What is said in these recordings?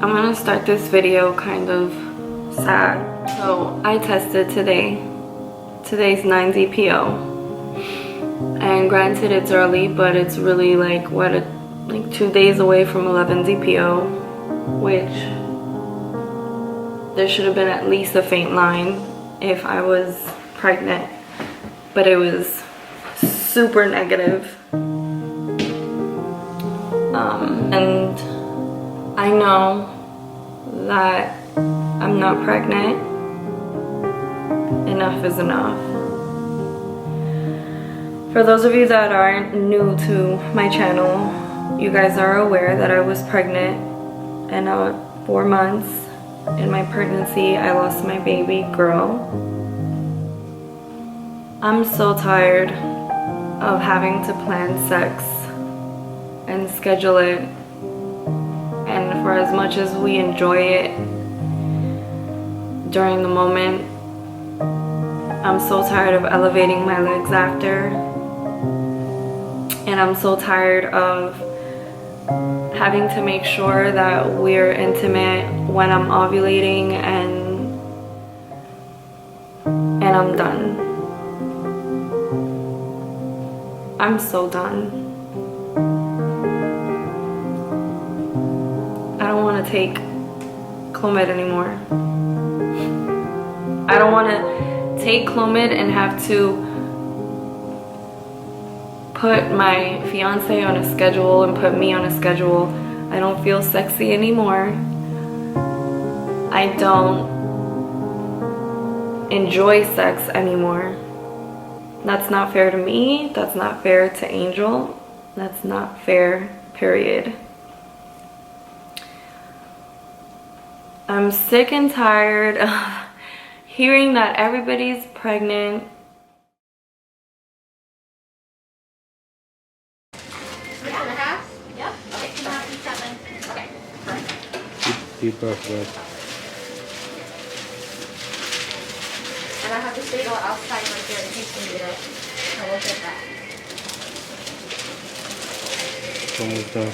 I'm gonna start this video kind of sad. So I tested today. Today's 9 DPO. And granted it's early, but it's really like like 2 days away from 11 DPO, which there should have been at least a faint line if I was pregnant, but it was super negative. And I know that I'm not pregnant. Enough is enough. For those of you that aren't new to my channel, you guys are aware that I was pregnant, and 4 months in my pregnancy I lost my baby girl. I'm so tired of having to plan sex and schedule it, and for as much as we enjoy it during the moment, I'm so tired of elevating my legs after, and I'm so tired of having to make sure that we're intimate when I'm ovulating, and I'm done. I'm so done. I don't want to take Clomid anymore. I don't want to take Clomid and have to put my fiance on a schedule and put me on a schedule. I don't feel sexy anymore. I don't enjoy sex anymore. That's not fair to me. That's not fair to Angel. That's not fair, period. I'm sick and tired of hearing that everybody's pregnant. Yep. Okay, 2.5 and 7. Okay. Deep breath, breath. And I have the spagel outside right there in case you need it. So we'll get that. Almost done.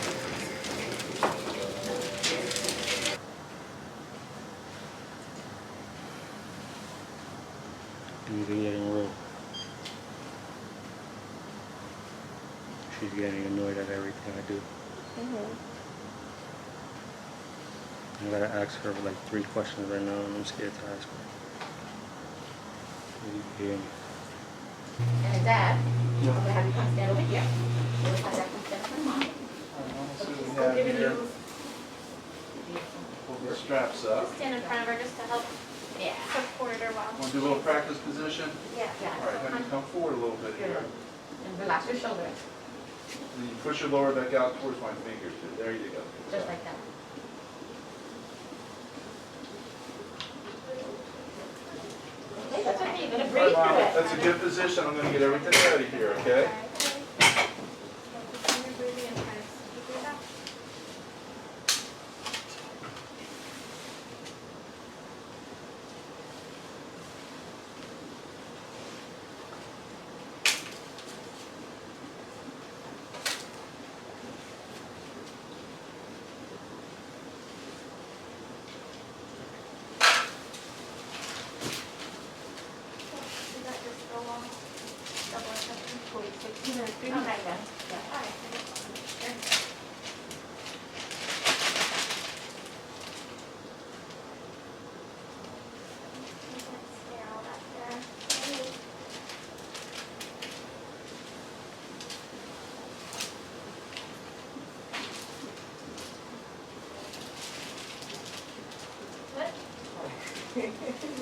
You're getting real. She's getting annoyed at everything I do. I gotta ask her like 3 questions right now, and I'm scared to ask her. Yeah. And Dad, I'm going to have you come stand over here. We'll have that come stand up for Mom. We'll pull the straps up. Just stand in front of her just to help support her while. Want to do a little practice position? Yeah. All right, have you come forward a little bit here. And relax your shoulders. And you push your lower back out towards my fingers too. There you go. Just like that. Okay, that's okay. You're going to breathe through it. That's a good position. I'm going to get everything ready here, okay?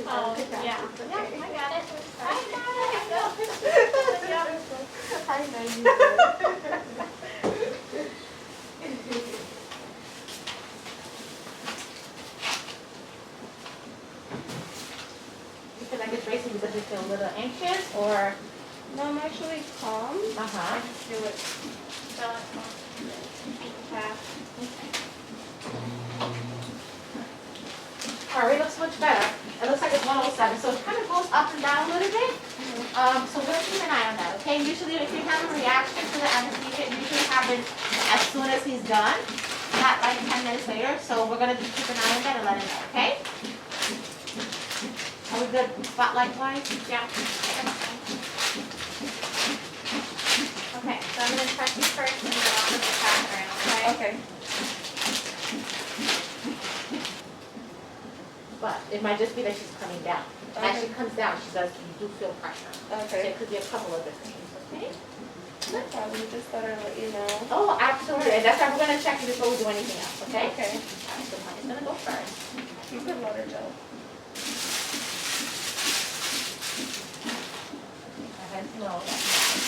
Oh, yeah. Yeah, I got it. I know you did. You feel like it's racing because you feel a little anxious, or? No, I'm actually calm. Uh-huh. Just do it. Fast. Alright, looks much better. It looks like it's 107, so it kind of goes up and down a little bit. So we're going to keep an eye on that, okay? Usually if you have a reaction to the anesthesia, it usually happens as soon as he's done. that like 10 minutes later, so we're gonna just keep an eye on that and let it know, okay? Are we good spotlight wise? Yeah. Okay, so I'm gonna check you first and then I'll put the catheter in, okay? Okay. But it might just be that she's coming down. As Okay. she comes down, you do feel pressure. So Okay. it could be a couple of different things, okay? No problem. Just thought I'd let you know. Oh, absolutely. And that's why we're gonna check you before we do anything else, okay? Okay. Alright, so honey's gonna go first. You could water gel. Her head's low, that's fine.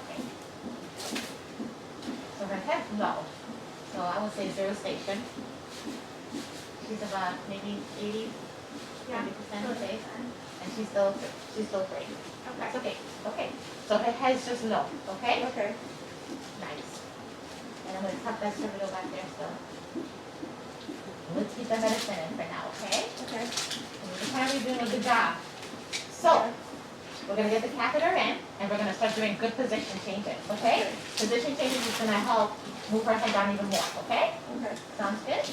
Okay. So her head's low. So I would say 0 station. She's about maybe 80, 90% safe. And she's still free. That's okay. Okay. So her head's just low, okay? Okay. Nice. And I'm gonna tuck that cervical back there still. Let's keep the medicine in for now, okay? Okay. And we're probably doing a good job. So, we're gonna get the catheter in, and we're gonna start doing good position changes, okay? Okay. Position changes is gonna help move her head down even more, okay? Okay. Sounds good?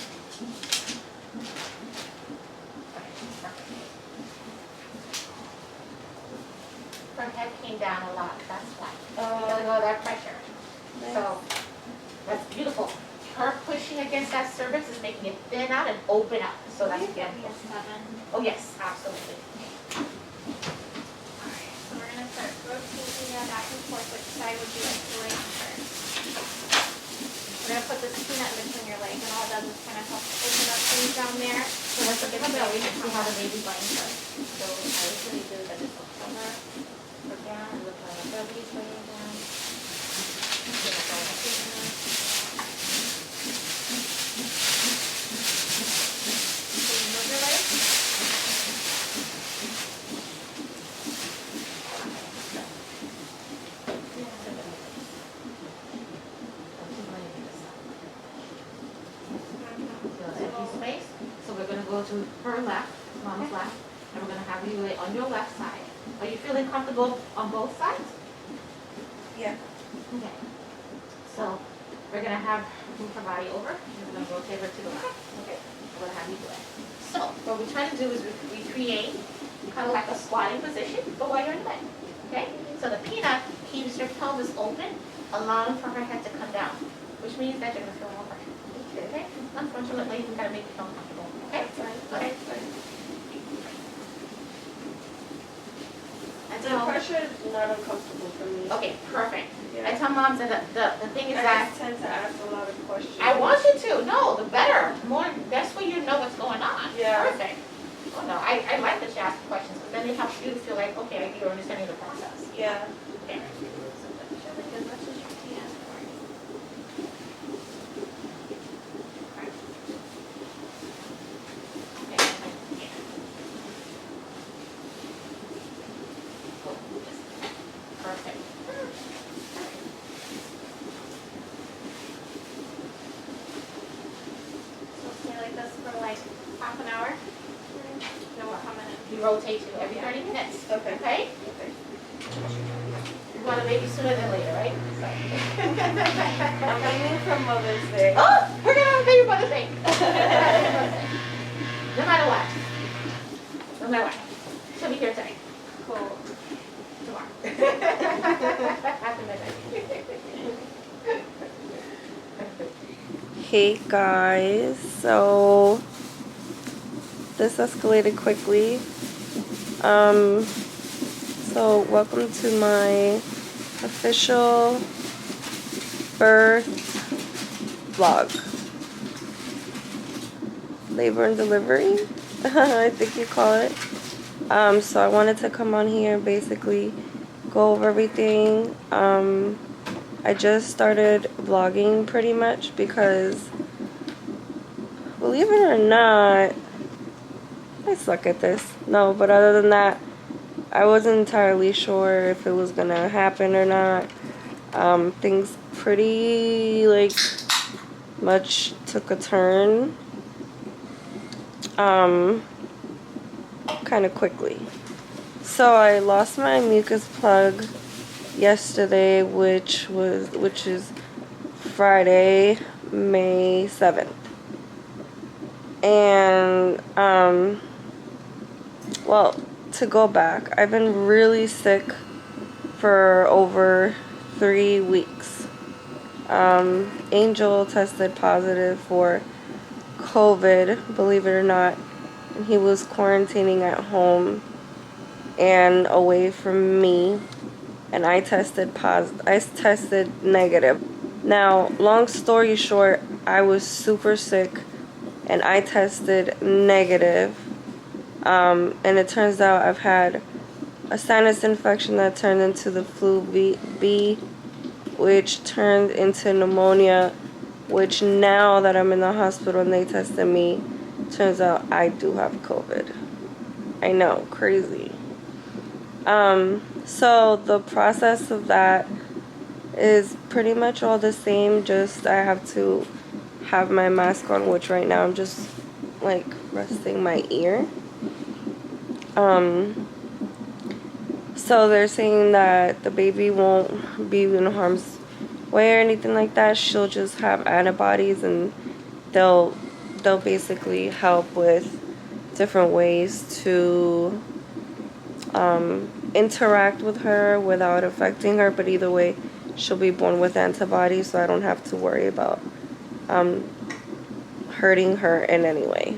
Her head came down a lot, that's why. Feeling all that pressure. So, that's beautiful. Her pushing against that cervix is making it thin out and open up, so that's beautiful. Oh yes, absolutely. Alright, so we're gonna start rotating that back and forth. Which side would you like to lay on first? We're gonna put this peanut in between your legs, and all it does is kind of help open up things down there. So let's look at how we can see how the baby's laying first. So I usually do that. Just look over, look down, and look how the baby's laying down. So you move your legs. Space. So we're going to go to her left, mom's left, and we're going to have you lay on your left side. Are you feeling comfortable on both sides? Yeah. Okay. So we're going to have move her body over, and we're going to rotate her to the left. Okay. We're going to have you do it. So what we're trying to do is recreate kind of like a squatting position, but while you're in bed. Okay. So the peanut keeps your pelvis open, allowing for her head to come down, which means that you're going to feel more pressure. Okay? Unfortunately, we gotta make you feel comfortable. Okay? Okay. And The so, pressure is not uncomfortable for me. okay, perfect. Yeah. I tell moms that the thing is I that just tend to ask a lot of questions. I want you to. No, the better. More. That's when you know what's going on. Yeah. Perfect. Oh no, I like that you ask questions because then it helps you to feel like okay, you're understanding the process. Yeah. Okay. So put your leg as much as you can forward. Okay. Yeah. Cool. Perfect. So stay like this for like half an hour. Then we'll come in and You rotate you every 30 minutes. Okay. Okay? Okay. You want a baby sooner than later, right? I'm aiming for Mother's Day. Oh, we're gonna have a baby Mother's Day. No matter what. No matter what. She'll be here tonight. Cool. Tomorrow. After midnight. Hey guys, so this escalated quickly. So welcome to my official birth vlog. Labor and delivery, I think you call it. So I wanted to come on here and basically go over everything. I just started vlogging pretty much because, believe it or not, I suck at this. No, but other than that, I wasn't entirely sure if it was gonna happen or not. Things pretty much took a turn kind of quickly. So I lost my mucus plug yesterday, which is Friday, May 7th. And well, to go back, I've been really sick for over 3 weeks. Angel tested positive for COVID, believe it or not, and he was quarantining at home and away from me, and I tested negative. Now, long story short, I was super sick and I tested negative. And it turns out I've had a sinus infection that turned into the flu B, which turned into pneumonia, which now that I'm in the hospital and they tested me, turns out I do have COVID. I know, crazy. So the process of that is pretty much all the same, just I have to have my mask on, which right now I'm just like resting my ear. So they're saying that the baby won't be in harm's way or anything like that. She'll just have antibodies, and they'll basically help with different ways to interact with her without affecting her. But either way, she'll be born with antibodies, so I don't have to worry about hurting her in any way.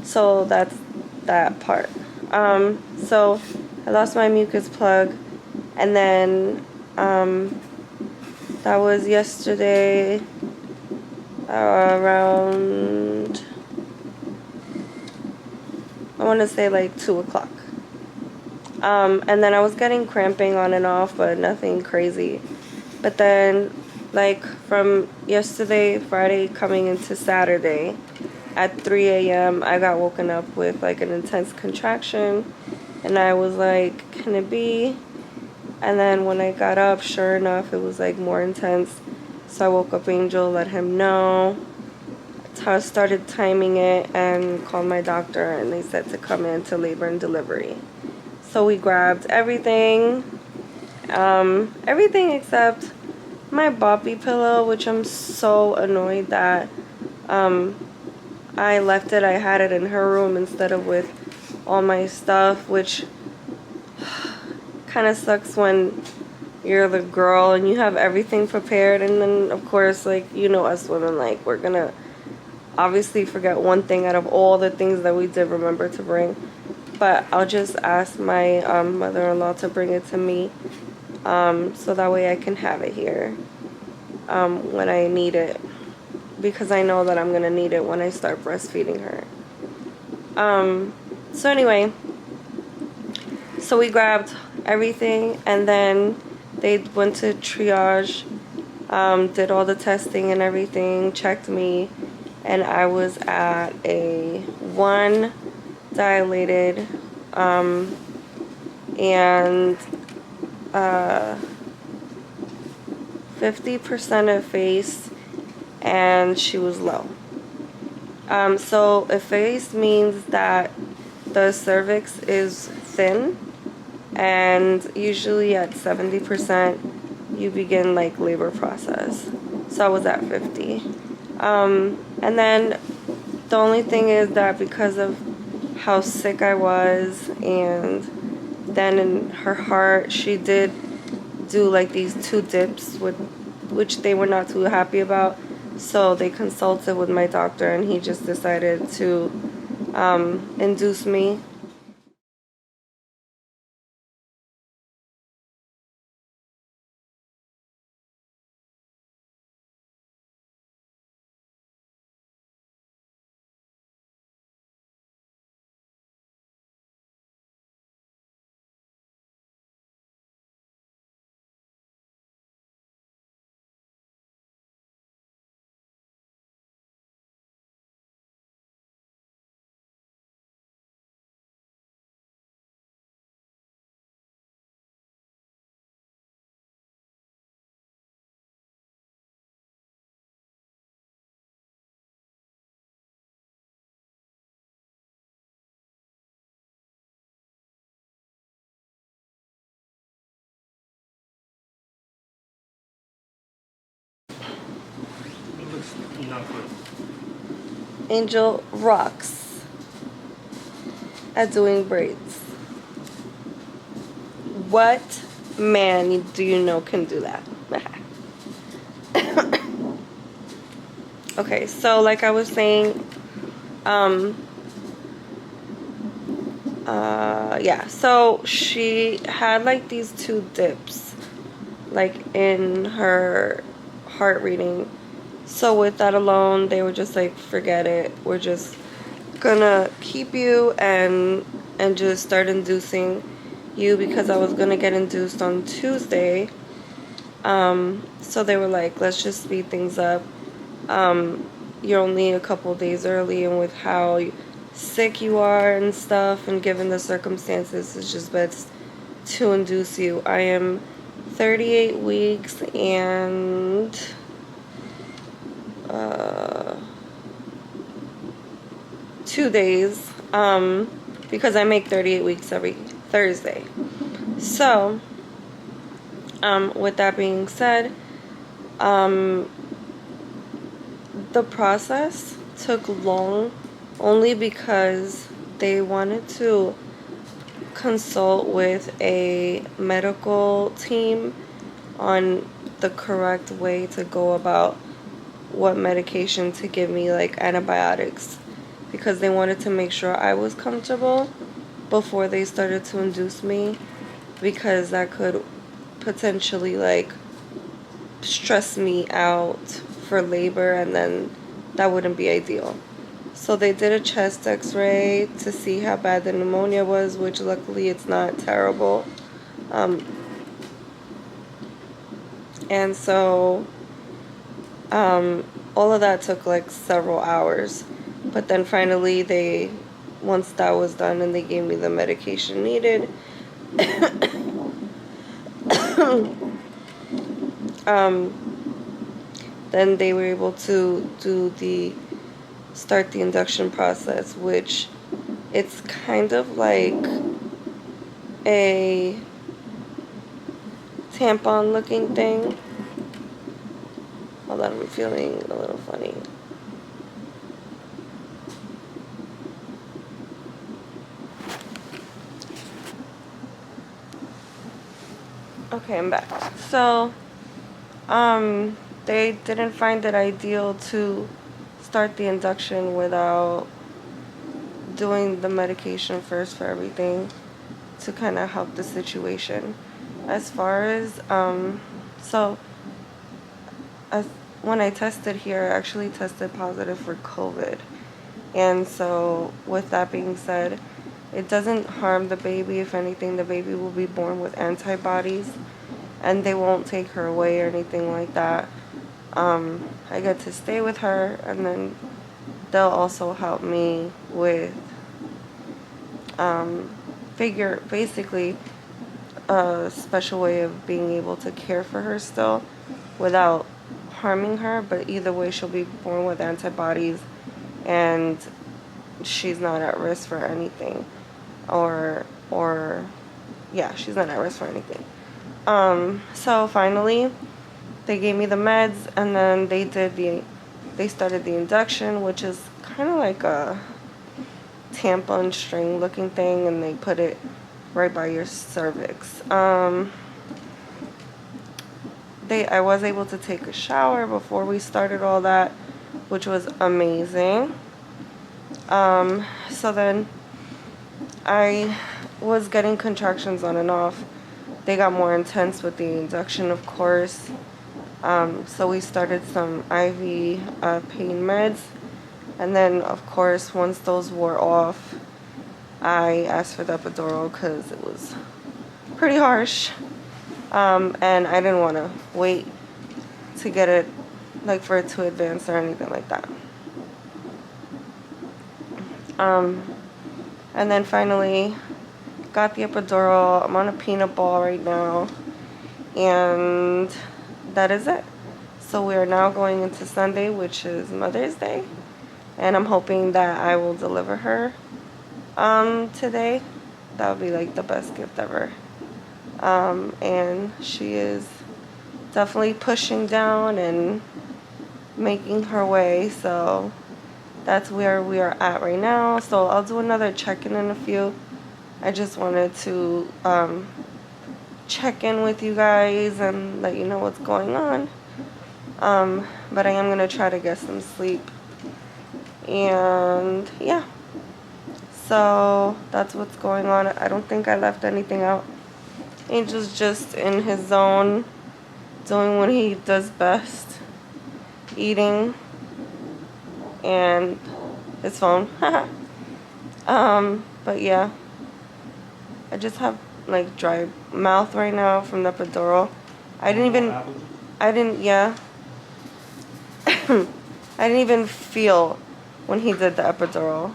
So that's that part. So I lost my mucus plug, and then that was yesterday around, I want to say like 2 o'clock. And then I was getting cramping on and off, but nothing crazy. But then, like, from yesterday, Friday, coming into Saturday, at 3 a.m., I got woken up with, like, an intense contraction. And I was like, can it be? And then when I got up, sure enough, it was, like, more intense. So I woke up Angel, let him know. I started timing it and called my doctor, and they said to come in to labor and delivery. So we grabbed everything. Everything except my boppy pillow, which I'm so annoyed that I left it. I had it in her room instead of with all my stuff, which kind of sucks when you're the girl and you have everything prepared, and then of course, like, you know, us women, like, we're gonna obviously forget one thing out of all the things that we did remember to bring. But I'll just ask my mother-in-law to bring it to me, so that way I can have it here when I need it, because I know that I'm gonna need it when I start breastfeeding her. So anyway, so we grabbed everything, and then they went to triage, did all the testing and everything, checked me, and I was at a 1 dilated, and 50% effaced, and she was low. So effaced means that the cervix is thin, and usually at 70% you begin like labor process. So I was at 50. And then the only thing is that because of how sick I was, and then in her heart, she did do like these 2 dips, which they were not too happy about. So they consulted with my doctor, and he just decided to induce me. No clue. Angel rocks at doing braids. What man do you know can do that? Okay, so like I was saying, yeah, so she had like these 2 dips like in her heart reading. So with that alone, they were just like, forget it, we're just gonna keep you and just start inducing you, because I was gonna get induced on Tuesday. So they were like, let's just speed things up. You're only a couple days early, and with how sick you are and stuff, and given the circumstances, it's just best to induce you. I am 38 weeks and 2 days, because I make 38 weeks every Thursday. So with that being said, the process took long only because they wanted to consult with a medical team on the correct way to go about what medication to give me, like antibiotics, because they wanted to make sure I was comfortable before they started to induce me, because that could potentially like stress me out for labor, and then that wouldn't be ideal. So they did a chest x-ray to see how bad the pneumonia was, which luckily it's not terrible. And so all of that took like several hours. But then finally once that was done and they gave me the medication needed, then they were able to start the induction process, which it's kind of like a tampon looking thing. Hold on, I'm feeling a little funny. Okay, I'm back. So, they didn't find it ideal to start the induction without doing the medication first for everything, to kind of help the situation. As far as, when I tested here, I actually tested positive for COVID. And so, with that being said, it doesn't harm the baby. If anything, the baby will be born with antibodies, and they won't take her away or anything like that. I get to stay with her, and then they'll also help me with basically a special way of being able to care for her still without harming her. But either way, she'll be born with antibodies, and she's not at risk for anything, or yeah, she's not at risk for anything. So finally they gave me the meds, and then they started the induction, which is kind of like a tampon string looking thing, and they put it right by your cervix. I was able to take a shower before we started all that, which was amazing. So then I was getting contractions on and off. They got more intense with the induction, of course. So we started some IV pain meds. And then, of course, once those wore off, I asked for the epidural because it was pretty harsh. And I didn't want to wait to get it, like for it to advance or anything like that. And then finally got the epidural. I'm on a peanut ball right now, and that is it. So we are now going into Sunday, which is Mother's Day, and I'm hoping that I will deliver her today. That would be like the best gift ever. And she is definitely pushing down, and making her way, so that's where we are at right now. So I'll do another check-in in a few. I just wanted to check in with you guys and let you know what's going on. But I am gonna try to get some sleep. And yeah, so that's what's going on. I don't think I left anything out. Angel's just in his zone, doing what he does best, eating, and his phone. But yeah, I just have like dry mouth right now from the epidural. I didn't even feel when he did the epidural.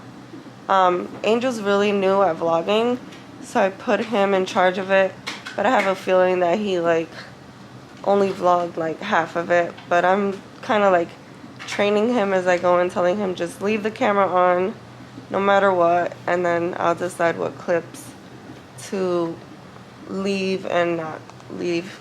Angel's really new at vlogging, so I put him in charge of it, but I have a feeling that he like only vlogged like half of it. But I'm kind of like training him as I go and telling him just leave the camera on no matter what, and then I'll decide what clips to leave and not leave.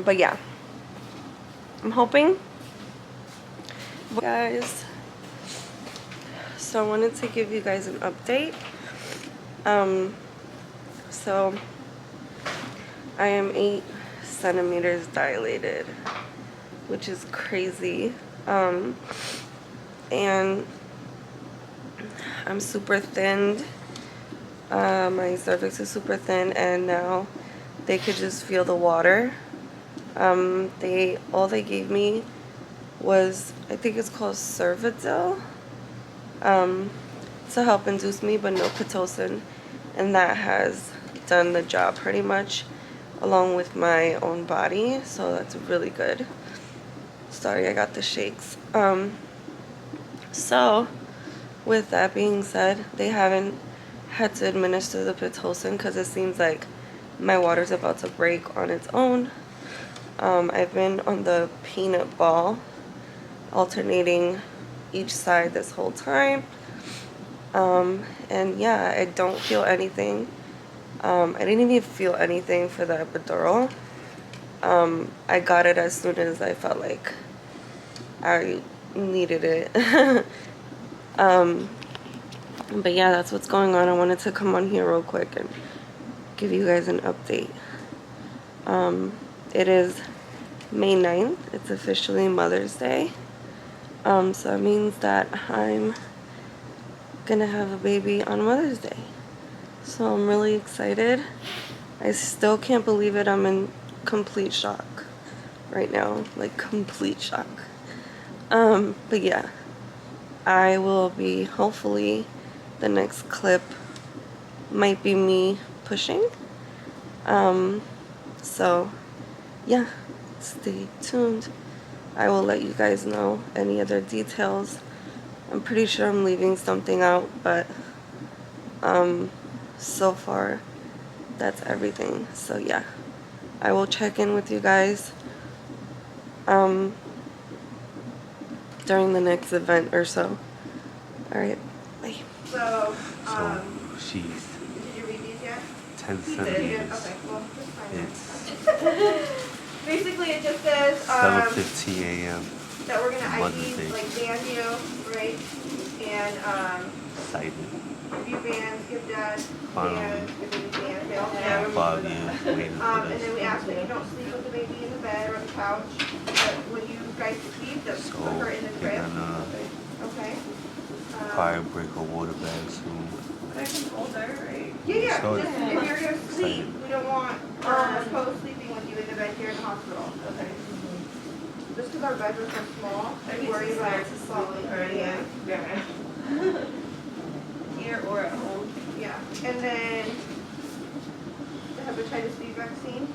But yeah, I'm hoping, guys. So I wanted to give you guys an update. So I am 8 centimeters dilated, which is crazy. And I'm super thinned. My cervix is super thin, and now they could just feel the water. All they gave me was, I think it's called Cervidil, to help induce me, but no Pitocin, and that has done the job pretty much, along with my own body, so that's really good. Sorry, I got the shakes. So with that being said, they haven't had to administer the Pitocin because it seems like my water's about to break on its own. I've been on the peanut ball, alternating each side this whole time. And yeah, I don't feel anything. I didn't even feel anything for the epidural. I got it as soon as I felt like I needed it. But yeah, that's what's going on. I wanted to come on here real quick and give you guys an update. It is May 9th. It's officially Mother's Day. So it means that I'm gonna have a baby on Mother's Day. So I'm really excited. I still can't believe it. I'm in complete shock right now, like complete shock. But yeah, I will be, hopefully the next clip might be me pushing. So yeah, stay tuned. I will let you guys know any other details. I'm pretty sure I'm leaving something out, but so far that's everything. So yeah, I will check in with you guys during the next event or so. All right, bye. So, she's did you read these yet? 10 He did. centimeters. Okay, well, that's fine. It's Basically, it just says 7:15 a.m. that we're gonna Mother's Day. ID like band you, right? And Excited. review bands, give dad Finally. bands, give baby bands. They all have. 5 years waiting for And then this. we ask that you don't sleep with the baby in the bed or on the couch. But when you guys leave, just So put her in the they're crib. gonna Okay. fire break a water bag soon. But I can hold her, right? Yeah. So- Just, if you're gonna sleep, we don't want her co-sleeping with you in the bed here in the hospital. Okay. Just because our beds are so small, I worry about swallowing her. Yeah. Here or at home. Yeah. And then the hepatitis B vaccine.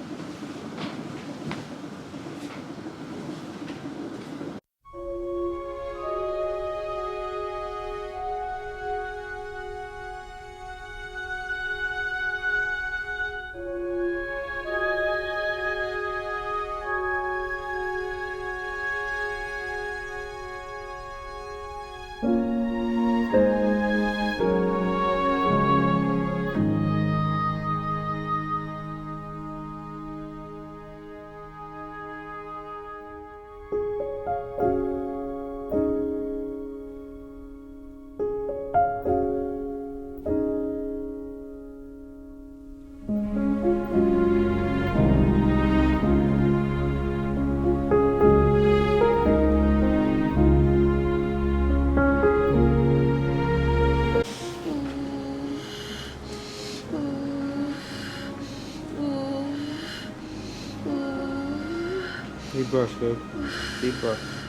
Deep breath, babe. Deep breath.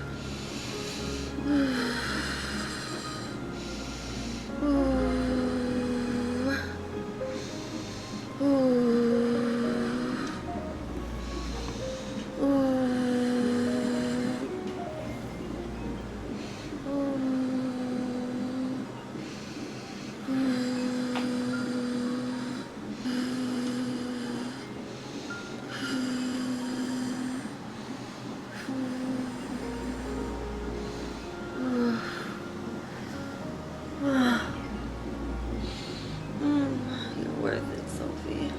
You're worth it, Sophie.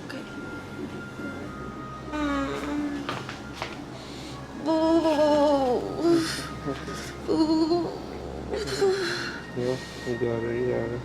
Okay. Yeah, you got it, you got it.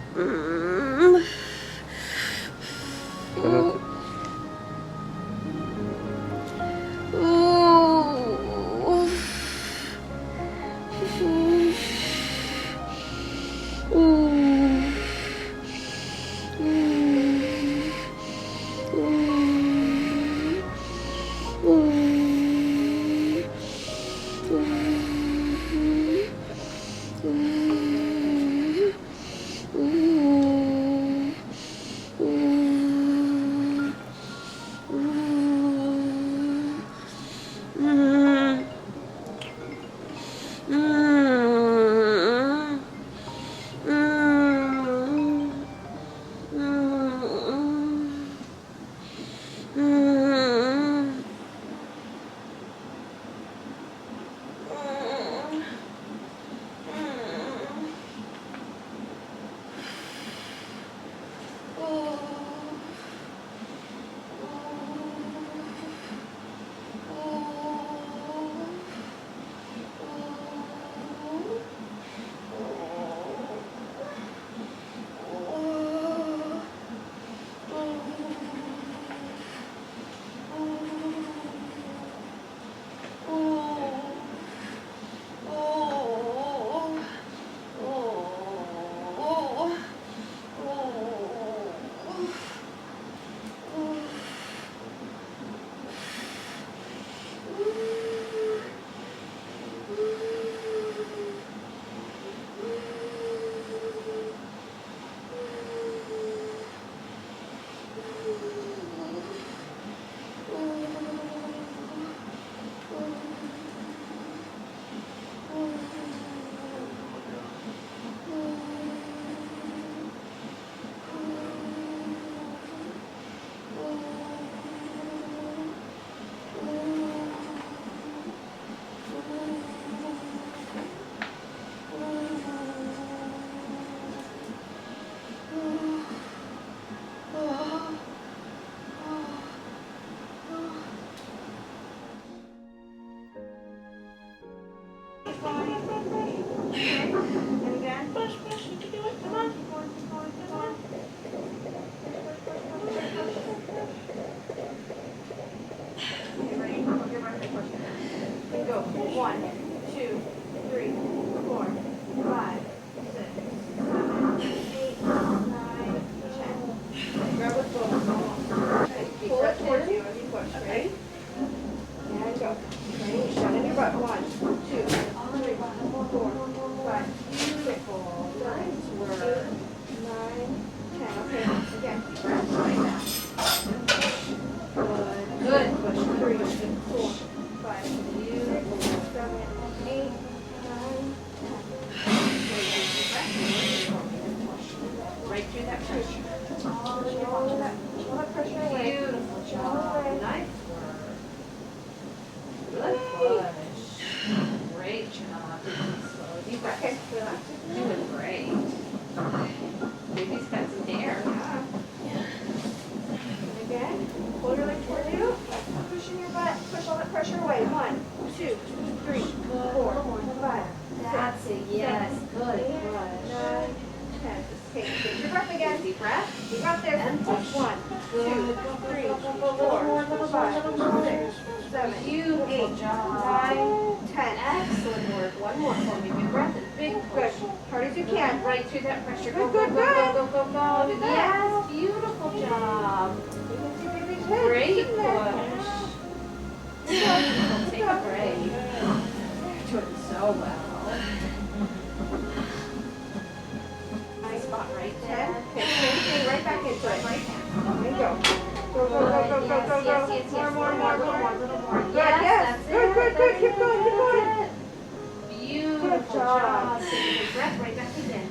Yes, beautiful job. Great push. Take a break. You're doing so well. Nice spot right there. Okay, same thing, right back into it. There you go. Go, go, go, go, go, go, go. Yes. More. Little more. Good, Yes, yes. that's Good. it. Keep going. Beautiful Good job. Take a breath right back again.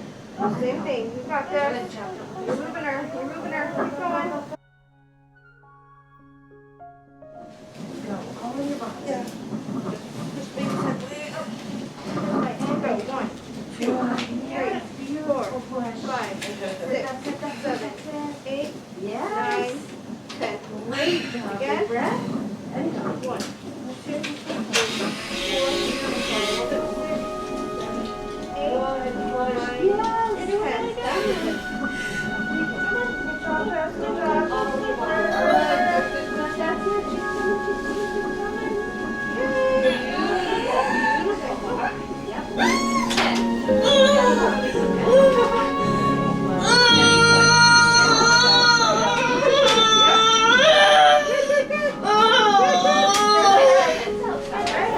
Same thing. You got this. Good job. You're moving her. Keep going. Go. All in your body. Yeah. Push baby's head way up. Okay, and go. 1, 2, 3, 4, 5, 6, 7, 8, Yes. 9, 10. Great job. Again. Big breath. 1, 2, 3, 4, 5, 6, 7, 8, 9, Yes. 10.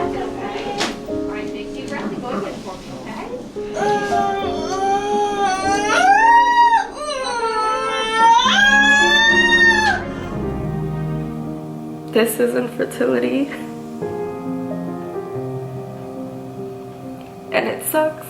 Good Alright, big deep breath and go again for me, okay? This is infertility. And it sucks.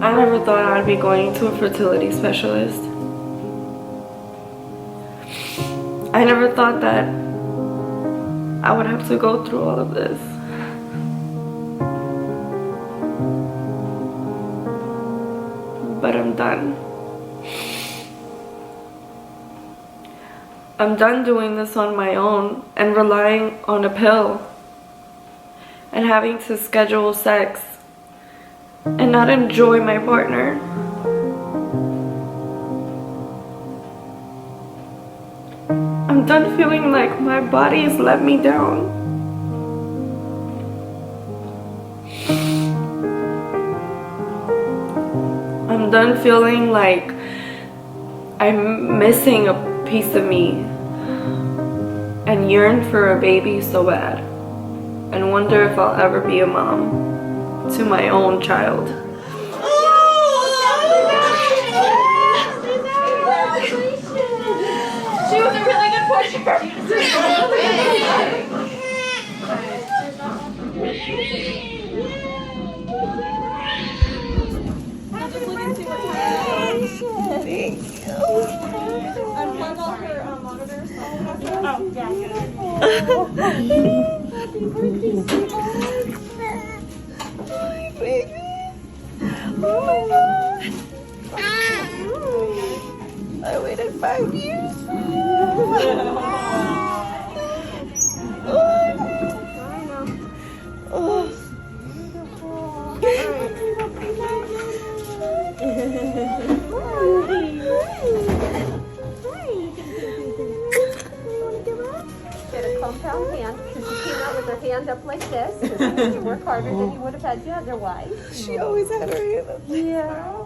I never thought I'd be going to a fertility specialist. I never thought that I would have to go through all of this. But I'm done. I'm done doing this on my own and relying on a pill and having to schedule sex and not enjoy my partner. I'm done feeling like my body's let me down. I'm done feeling like I'm missing a piece of me and yearn for a baby so bad and wonder if I'll ever be a mom to my own child. She was a really good pusher. Unplug all her monitors. Happy birthday, sweetheart. Hi, baby. Oh my God. I waited 5 years for you. Oh. Get a compound hand, because she came out with her hand up like this. You work harder than you would have had you otherwise. She always had her hand up. Yeah.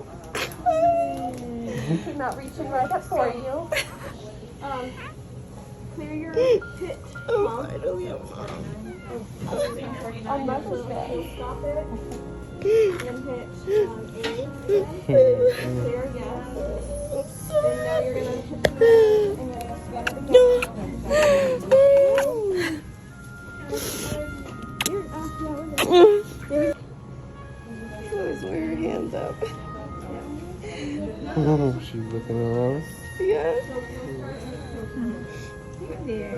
She came out reaching right up for you. Clear your pit. Oh, finally, On Mother's Day. Stop it. And hit A. Clear, yes. And now you're going to hit the and then scan it again. She always wear her hands up. She's looking around. Yeah. Yeah.